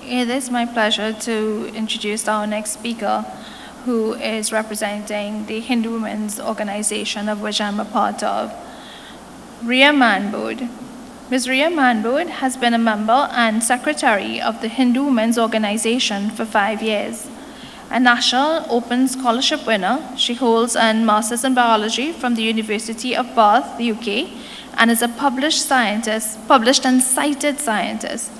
It is my pleasure to introduce our next speaker, who is representing the Hindu Women's Organization, of which I'm a part of, Ria Manbodh. Ms. Ria Manbodh has been a member and secretary of the Hindu Women's Organization for 5 years. A National Open Scholarship winner, she holds a Master's in Biology from the University of Bath, the UK, and is a published and cited scientist.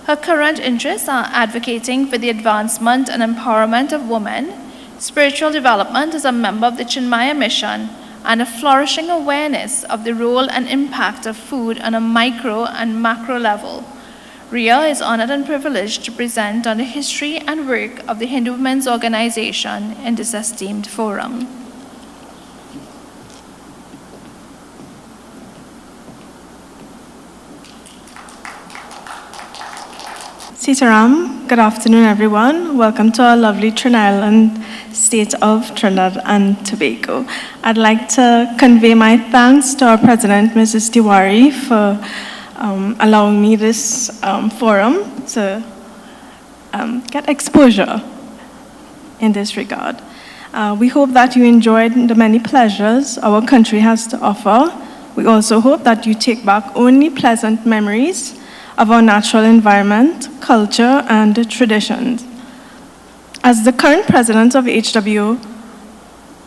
Her current interests are advocating for the advancement and empowerment of women, spiritual development as a member of the Chinmaya mission, and a flourishing awareness of the role and impact of food on a micro and macro level. Ria is honored and privileged to present on the history and work of the Hindu Women's Organization in this esteemed forum. Sitaram, good afternoon everyone. Welcome to our lovely Trinidad Island state of Trinidad and Tobago. I'd like to convey my thanks to our president, Mrs. Tiwari, for allowing me this forum to get exposure in this regard. We hope that you enjoyed the many pleasures our country has to offer. We also hope that you take back only pleasant memories of our natural environment, culture, and traditions. As the current president of HWO,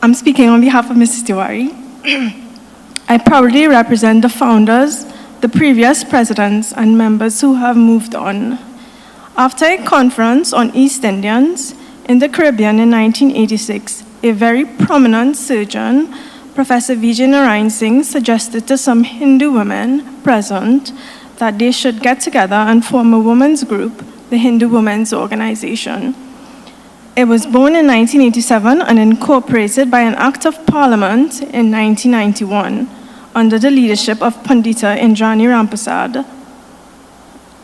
I'm speaking on behalf of Mrs. Tiwari. I proudly represent the founders, the previous presidents, and members who have moved on. After a conference on East Indians in the Caribbean in 1986, a very prominent surgeon, Professor Vijay Narayan Singh, suggested to some Hindu women present that they should get together and form a women's group, the Hindu Women's Organization. It was born in 1987 and incorporated by an Act of Parliament in 1991 under the leadership of Pandita Indrani Rampasad.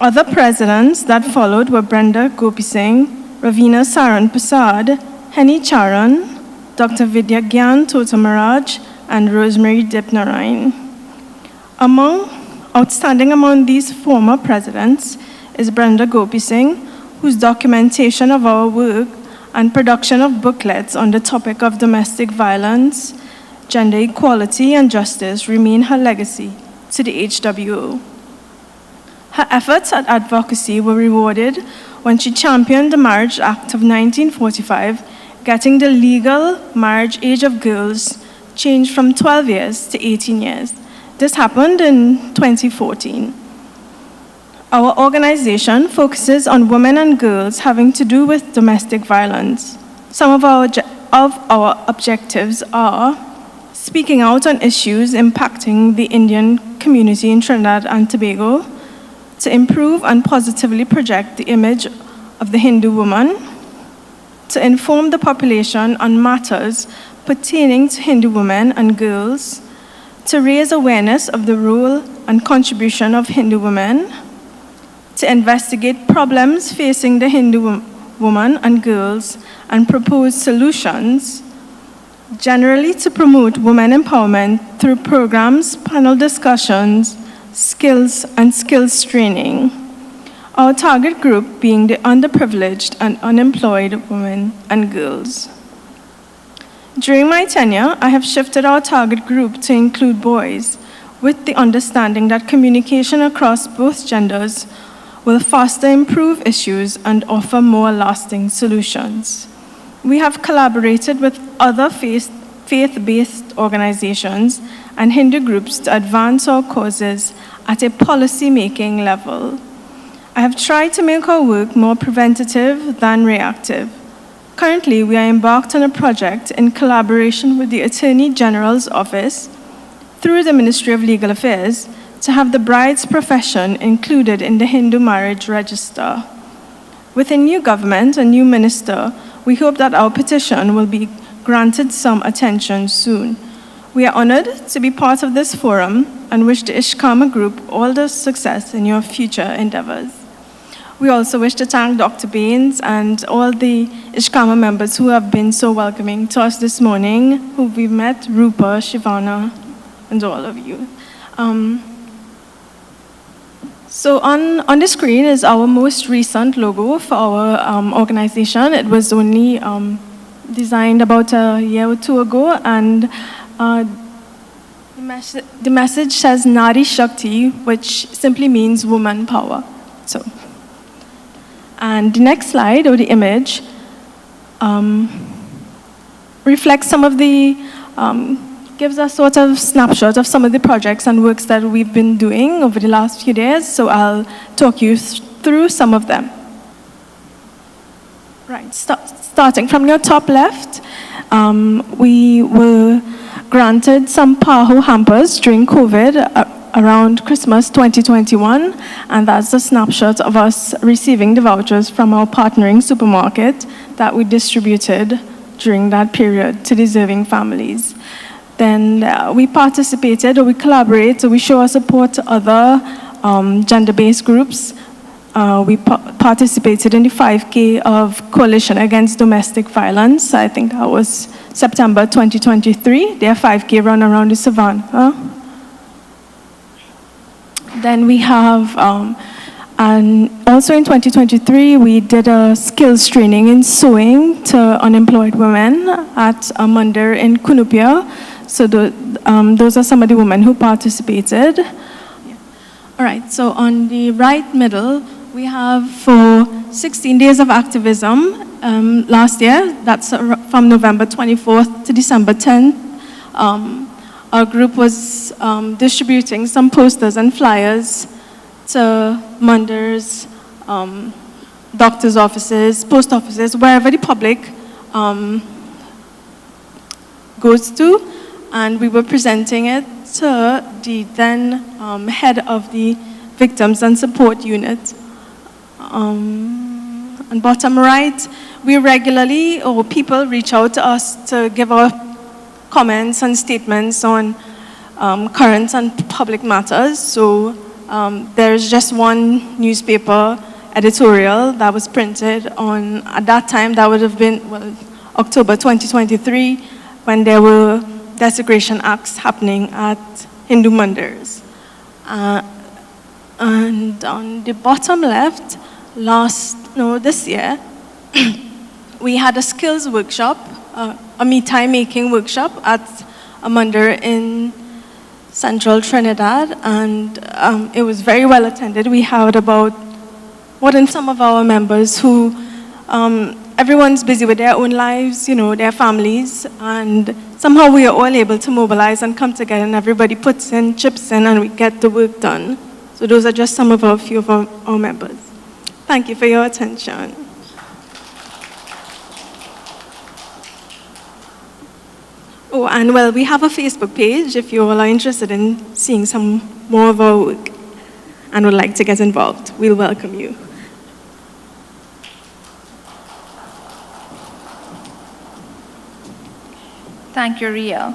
Other presidents that followed were Brenda Gopi Singh, Ravina Saran Prasad, Henny Charan, Dr. Vidya Gyan Totamaraj, and Rosemary Dipnarayan. Outstanding among these former presidents is Brenda Gopi Singh, whose documentation of our work and production of booklets on the topic of domestic violence, gender equality, and justice remain her legacy to the HWO. Her efforts at advocacy were rewarded when she championed the Marriage Act of 1945, getting the legal marriage age of girls changed from 12 years to 18 years. This happened in 2014. Our organization focuses on women and girls having to do with domestic violence. Some of our objectives are speaking out on issues impacting the Indian community in Trinidad and Tobago, to improve and positively project the image of the Hindu woman, to inform the population on matters pertaining to Hindu women and girls, to raise awareness of the role and contribution of Hindu women, to investigate problems facing the Hindu woman and girls and propose solutions, generally to promote women empowerment through programs, panel discussions, skills training. Our target group being the underprivileged and unemployed women and girls. During my tenure, I have shifted our target group to include boys, with the understanding that communication across both genders will faster improve issues and offer more lasting solutions. We have collaborated with other faith-based organizations and Hindu groups to advance our causes at a policy-making level. I have tried to make our work more preventative than reactive. Currently, we are embarked on a project in collaboration with the Attorney General's Office through the Ministry of Legal Affairs to have the bride's profession included in the Hindu marriage register. With a new government, a new minister, we hope that our petition will be granted some attention soon. We are honored to be part of this forum and wish the Ishkama group all the success in your future endeavors. We also wish to thank Dr. Baines and all the Ishkama members who have been so welcoming to us this morning, who we've met, Rupa, Shivana, and all of you. So on the screen is our most recent logo for our organization. It was only designed about a year or two ago, and the message says Nari Shakti, which simply means woman power. So, and the next slide, or the image, reflects some of the, gives a sort of snapshot of some of the projects and works that we've been doing over the last few days. So I'll talk you through some of them. Right, starting from your top left, we were granted some PAHO hampers during COVID around Christmas 2021, and that's a snapshot of us receiving the vouchers from our partnering supermarket that we distributed during that period to deserving families. Then we participated, or we collaborate, so we show our support to other gender-based groups. We participated in the 5K of Coalition Against Domestic Violence. I think that was September 2023, their 5K run around the Savannah. Then we have, and also in 2023, we did a skills training in sewing to unemployed women at a mandir in Kunupia. So those are some of the women who participated. All right, so on the right middle, we have for 16 days of activism last year, that's from November 24th to December 10th. Our group was distributing some posters and flyers to mandirs, doctors' offices, post offices, wherever the public goes to, and we were presenting it to the then head of the Victims and Support Unit. And bottom right, we regularly, or people reach out to us to give our comments and statements on current and public matters. So there's just one newspaper editorial that was printed on, at that time, that would have been, well, October 2023, when there were desecration acts happening at Hindu mandirs. And on the bottom left, this year, we had a skills workshop, a mithai making workshop at a mandir in central Trinidad, and it was very well attended. We had about more than some of our members who, everyone's busy with their own lives, you know, their families, and somehow we are all able to mobilize and come together, and everybody puts in, chips in, and we get the work done. So those are just some of our few of our members. Thank you for your attention. Oh, and well, we have a Facebook page if you all are interested in seeing some more of our work and would like to get involved. We'll welcome you. Thank you, Ria.